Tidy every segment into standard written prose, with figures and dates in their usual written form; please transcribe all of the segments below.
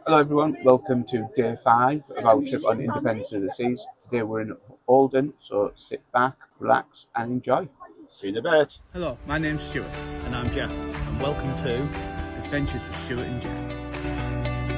Hello everyone, welcome to day 5 of our trip on Independence of the Seas. Today we're in Olden, so sit back, relax and enjoy. See you in a bit. Hello, my name's Stuart. And I'm Jeff, and welcome to Adventures with Stuart and Jeff.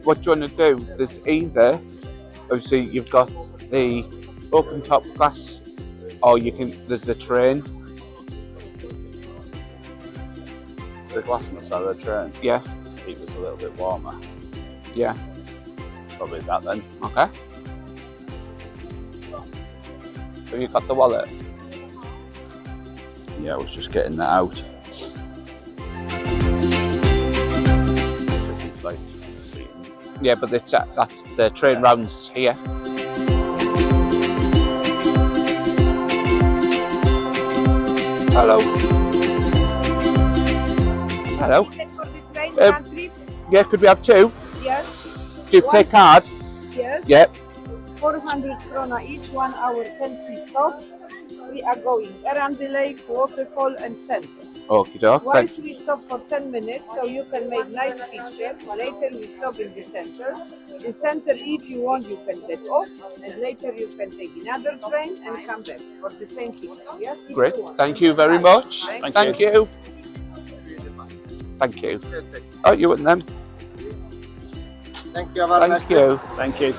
What do you want to do? There's either, obviously you've got the open top glass, or there's the train. It's the glass on the side of the train. Yeah, Keep us a little bit warmer. yeah, Probably that then. okay. Have you got the wallet? Yeah, I was just getting that out. City flight seating. Yeah, but that's the train rounds here. Hello. Hello. Ticket for the train Uh, one trip? Yeah, could we have two? Yes. Do you take card? Yes. Yeah. 400 krona each, 1 hour, 10 free stops. We are going around the lake, waterfall and center. Okie doke. Once we stop for 10 minutes, so you can make nice picture. Later we stop in the center. In center, if you want, you can get off, and later you can take another train and come back for the same ticket. Yes. If Great. you want. Thank you very much. Thank you. Thank you. Oh, you want them? Thank you very Thank you. Thank you.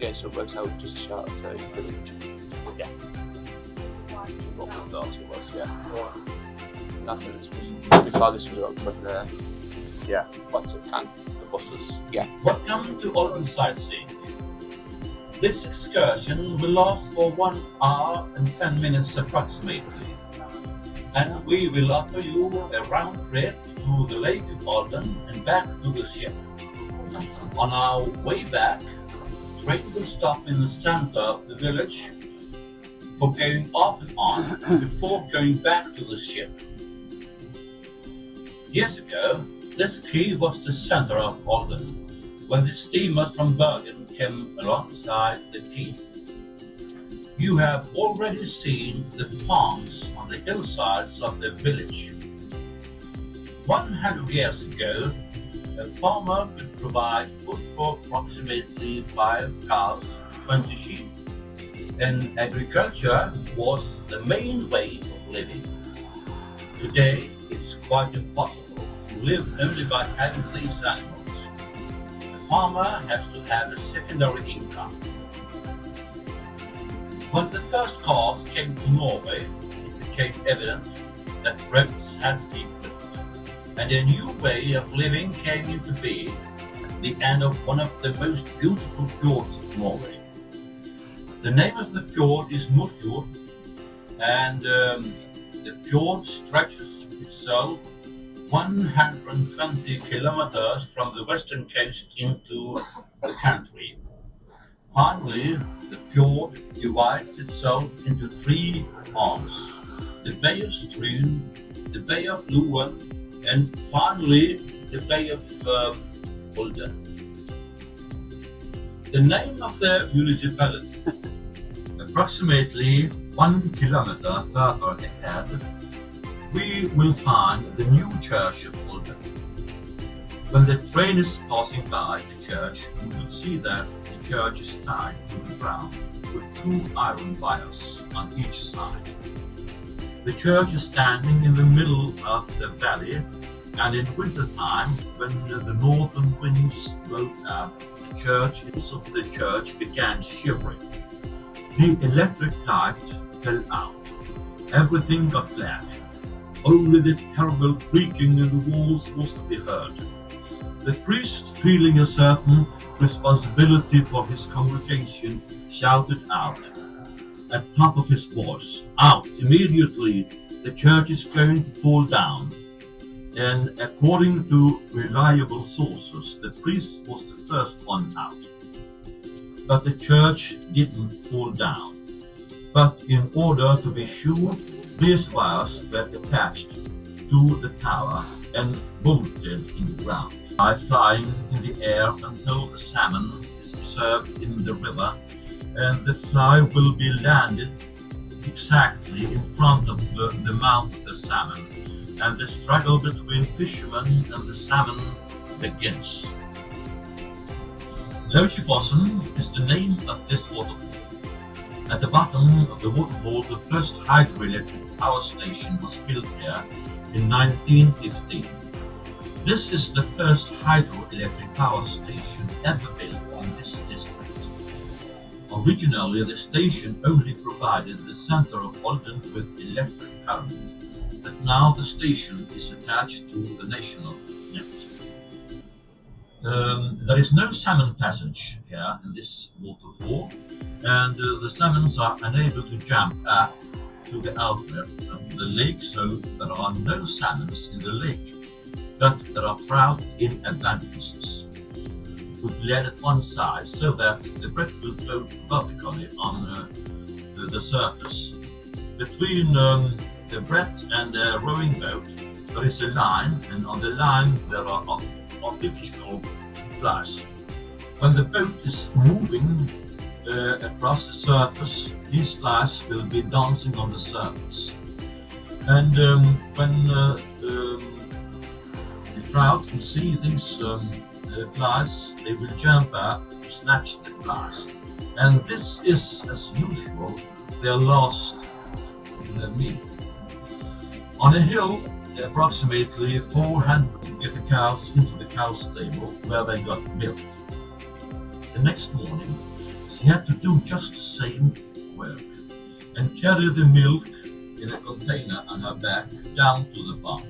Yeah, so it works out just short of 30 quid. Yeah. What we thought it was, yeah. Nothing. Before this was about for the Yeah. what's it can, the buses. Yeah. Welcome to Olden sightseeing. This excursion will last for 1 hour and 10 minutes approximately, and we will offer you a round trip to the Lake of Olden and back to the ship. On our way back, train will stop in the center of the village for going off and on before going back to the ship. Years ago, this quay was the center of Olden, when the steamers from Bergen came alongside the quay. You have already seen the farms on the hillsides of the village. 100 years ago, a farmer could provide food for approximately 5 cows, 20 sheep, and agriculture was the main way of living. Today, it's quite impossible to live only by having these animals. The farmer has to have a secondary income. When the first cars came to Norway, it became evident that roads had to be built, and a new way of living came into being at the end of one of the most beautiful fjords of Norway. The name of the fjord is Fjord, and the fjord stretches itself 120 kilometers from the western coast into the country. Finally, the fjord divides itself into three arms: the Bay of Stryn, the Bay of Loen, and finally the Bay of Olden. The name of the municipality. Approximately 1 kilometer further ahead, we will find the new church of Olden. When the train is passing by the church, you will see that the church is tied to the ground with 2 iron wires on each side. The church is standing in the middle of the valley, and in winter time, when the northern winds blow up, the church began shivering. The electric light fell out. Everything got black. Only the terrible creaking in the walls was to be heard. The priest, feeling a certain responsibility for his congregation, shouted out at the top of his voice, "Out immediately! The church is going to fall down." And according to reliable sources, the priest was the first one out. But the church didn't fall down. But in order to be sure, these wires were attached to the tower and bolted in the ground. By flying in the air until the salmon is observed in the river, and the fly will be landed exactly in front of the mouth of the salmon, and the struggle between fishermen and the salmon begins. Lochifossen is the name of this waterfall. At the bottom of the waterfall, the first hydroelectric power station was built here in 1915. This is the first hydroelectric power station ever built in this district. Originally, the station only provided the center of Olden with electric current, but now the station is attached to the national net. There is no salmon passage here in this waterfall, and the salmons are unable to jump up to the outlet of the lake, so there are no salmons in the lake, but there are trout in abundances, with lead at one side so that the bread will float vertically on the surface. Between the bread and the rowing boat there is a line, and on the line there are artificial flies. When the boat is moving across the surface, these flies will be dancing on the surface. And when the trout can see these flies, they will jump up to snatch the flies. And this is, as usual, their last meal. On a hill, approximately 400 get the cows into the cow stable where they got milked. The next morning, she had to do just the same work and carry the milk in a container on her back down to the farm.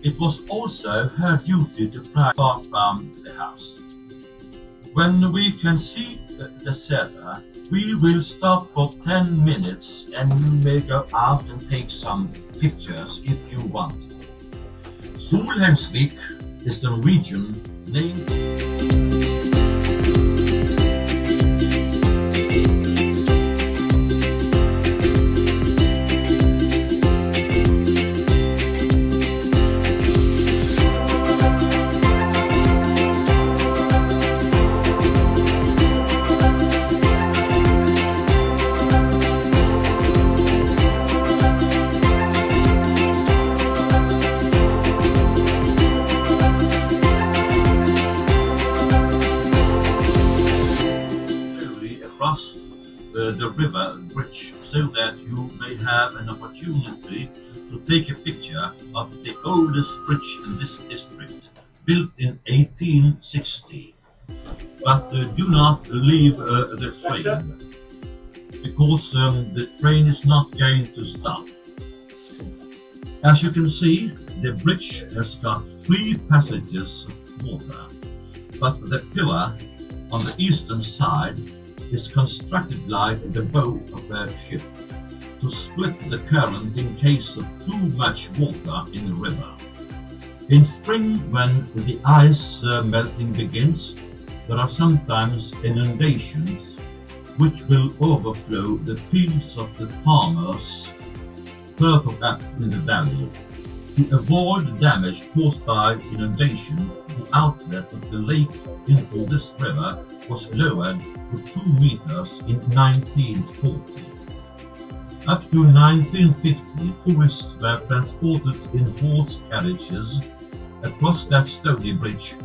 It was also her duty to fly far from the house. When we can see the setter, we will stop for 10 minutes and you may go out and take some pictures if you want. Solheimsvik is the Norwegian name. The river bridge so that you may have an opportunity to take a picture of the oldest bridge in this district, built in 1860. But do not leave the train, because the train is not going to stop. As you can see, the bridge has got 3 passages of water, but the pillar on the eastern side is constructed like the bow of a ship. to split the current in case of too much water in the river. In spring, when the ice melting begins, there are sometimes inundations which will overflow the fields of the farmers further up in the valley. To avoid damage caused by inundation, the outlet of the lake into this river was lowered to 2 meters in 1940. Up to 1950, tourists were transported in horse carriages across that stony bridge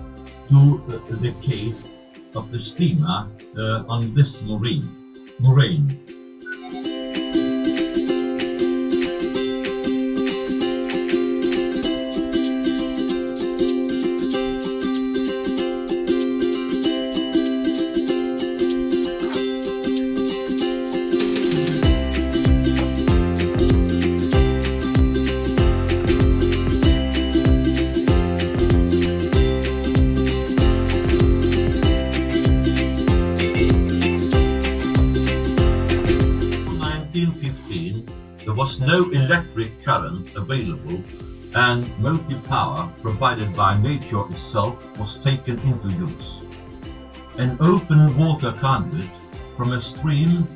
to the quay of the steamer on this moraine. There was no electric current available, and motive power provided by nature itself was taken into use. An open water conduit from a stream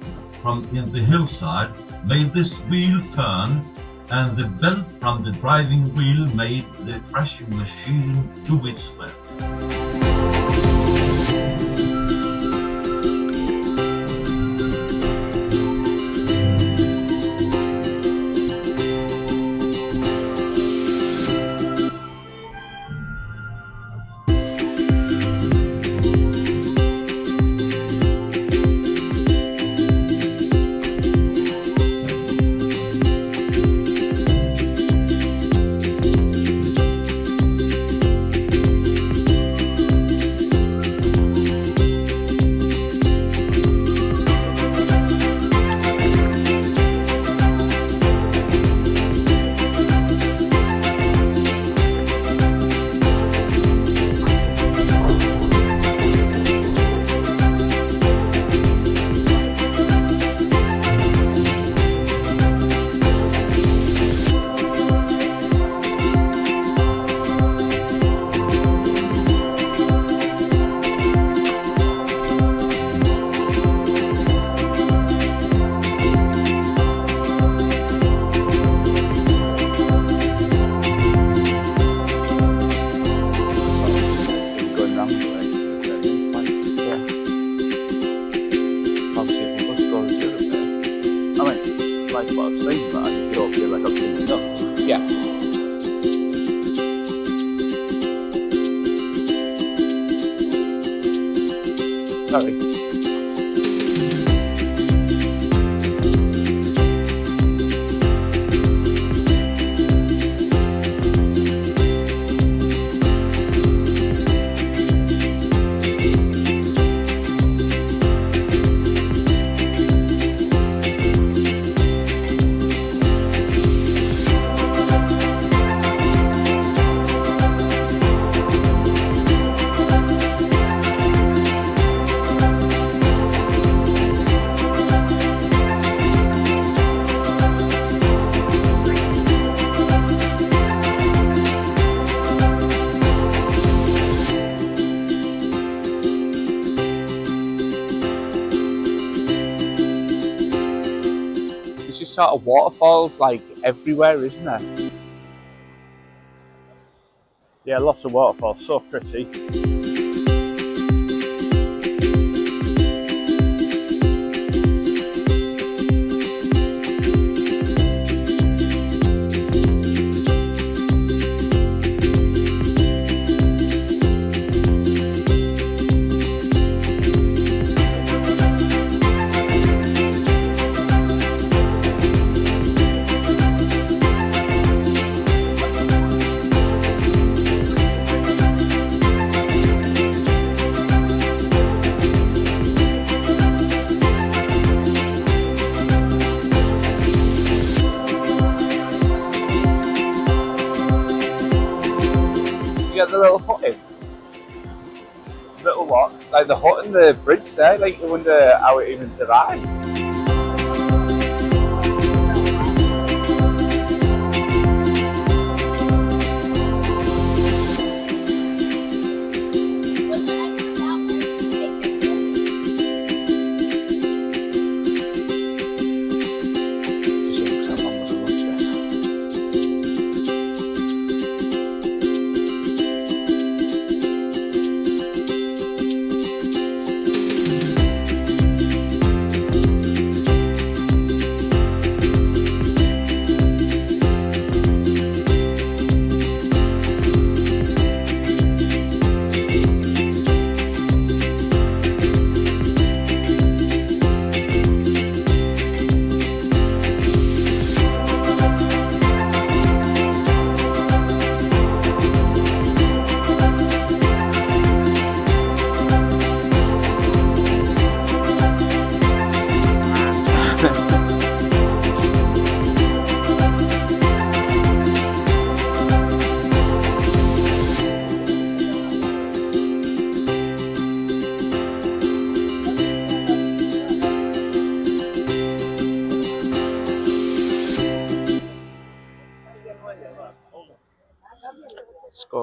from in the hillside made this wheel turn, and the belt from the driving wheel made the threshing machine do its work. Sorry. Sort of waterfalls like everywhere, isn't there? Yeah, lots of waterfalls, so pretty. The little hut in. Little what? Like the hut and the bridge there, like you wonder how it even survives.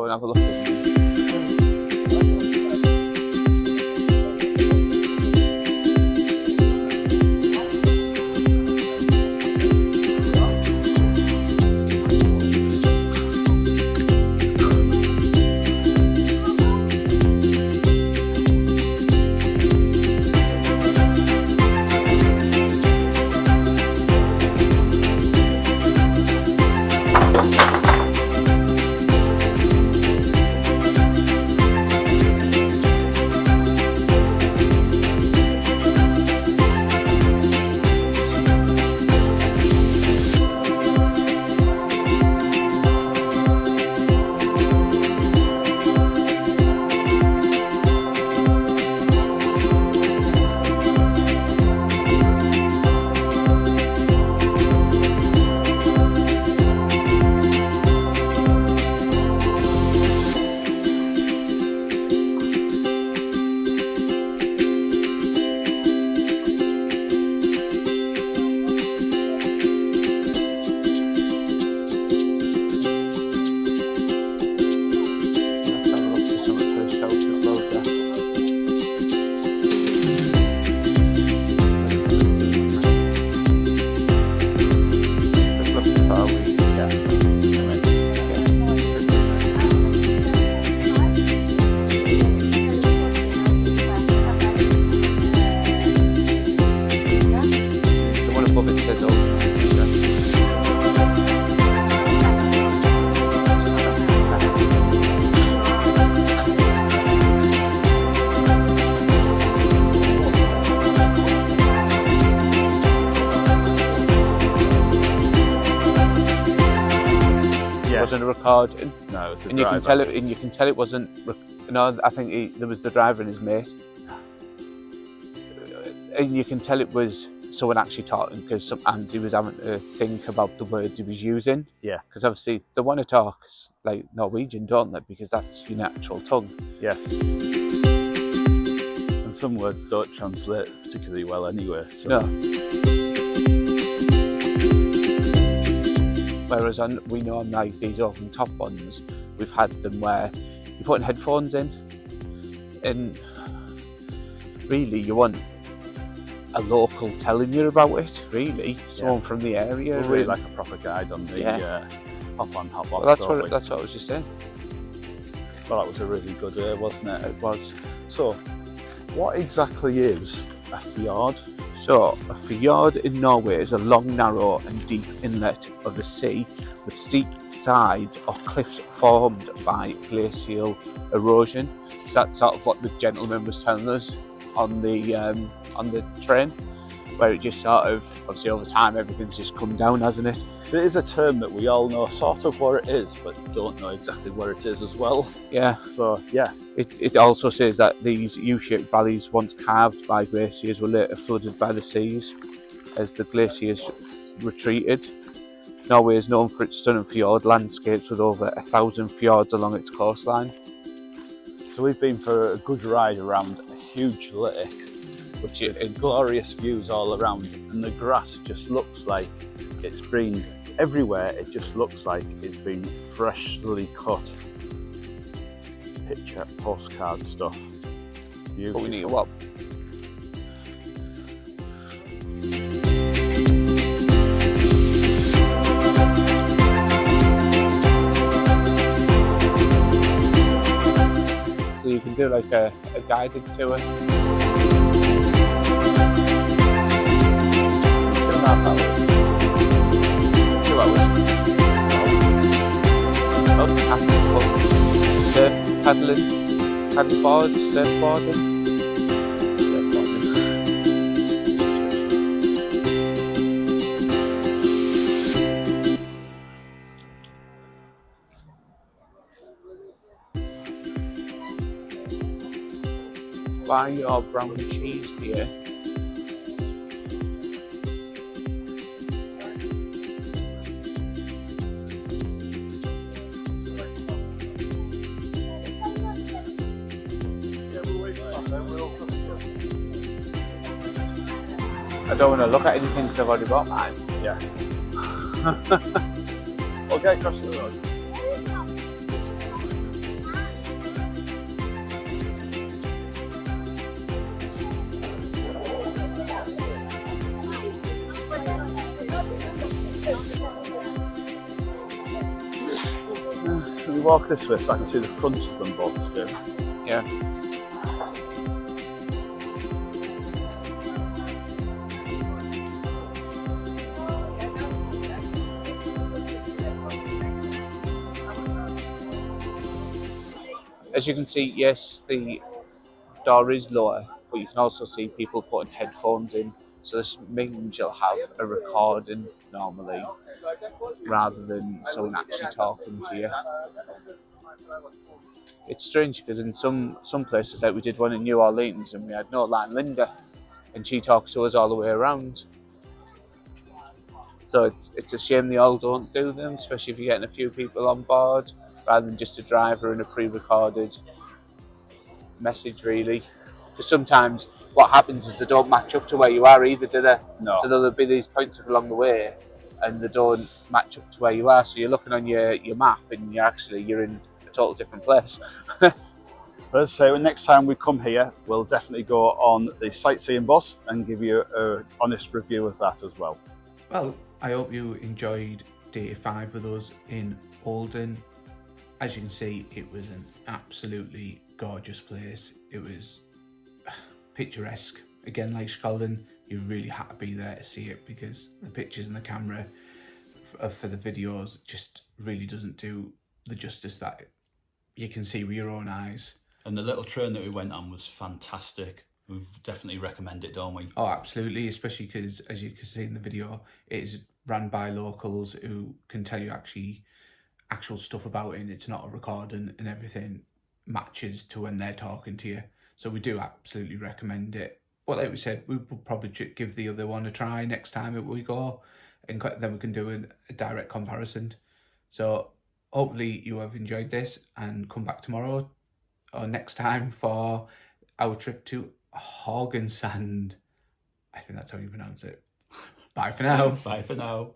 and have a look at it. Wasn't a recording. No, it's a and you can tell it. And you can tell it wasn't. No, I think there was the driver and his mate, and you can tell it was someone actually talking because sometimes he was having to think about the words he was using. Yeah. Because obviously they want to talk like Norwegian, don't they? Because that's your natural tongue. Yes. And some words don't translate particularly well anyway. So. No. Whereas we know on like these open top ones, we've had them where you're putting headphones in, and really you want a local telling you about it. Really, someone from the area. We're really like a proper guide on the hop on, hop off. Well, that's what I was just saying. Well, that was a really good wasn't it? It was. So, what exactly is a fjord? So, a fjord in Norway is a long, narrow and deep inlet of the sea with steep sides or cliffs formed by glacial erosion. So that's sort of what the gentleman was telling us on the train, where it just sort of, obviously over time, everything's just come down, hasn't it? There is a term that we all know sort of what it is, but don't know exactly where it is as well. Yeah. So, yeah. It also says that these U-shaped valleys, once carved by glaciers, were later flooded by the seas as the glaciers retreated. Norway is known for its stunning fjord landscapes with over 1,000 fjords along its coastline. So we've been for a good ride around a huge lake, which is glorious views all around, and the grass just looks like it's been everywhere. It just looks like it's been freshly cut. Picture postcard stuff. Beautiful. But we need what? So you can do like a guided tour. 2.5 hours. 2 hours. Paddling, paddleboard, surfboarding. Buy your brown cheese here. I don't want to look at anything because I've already bought mine. Yeah. Okay, across the road. walk this way so I can see the front of them both, Stu? Yeah. As you can see, yes, the door is lower, but you can also see people putting headphones in. So this means you'll have a recording normally, rather than someone actually talking to you. It's strange because in some places, like we did one in New Orleans, and we had no line Linda, and she talked to us all the way around. So it's a shame they all don't do them, especially if you're getting a few people on board, rather than just a driver and a pre-recorded message, really. Because sometimes what happens is they don't match up to where you are either, do they? No. So there'll be these points along the way, and they don't match up to where you are. So you're looking on your map, and you're in a total different place. Let's say next time we come here, we'll definitely go on the sightseeing bus and give you an honest review of that as well. Well, I hope you enjoyed day 5 with us in Olden. As you can see, it was an absolutely gorgeous place. It was picturesque. Again, like Scotland, you really had to be there to see it, because the pictures and the camera for the videos just really doesn't do the justice that you can see with your own eyes. And the little train that we went on was fantastic. We definitely recommend it, don't we? Oh, absolutely, especially because, as you can see in the video, it is run by locals who can tell you actual stuff about it, and it's not a recording, and everything matches to when they're talking to you. So we do absolutely recommend it. But like we said, we will probably give the other one a try next time we go, and then we can do a direct comparison. So hopefully you have enjoyed this, and come back tomorrow or next time for our trip to Sand. I think that's how you pronounce it. Bye for now. Bye for now.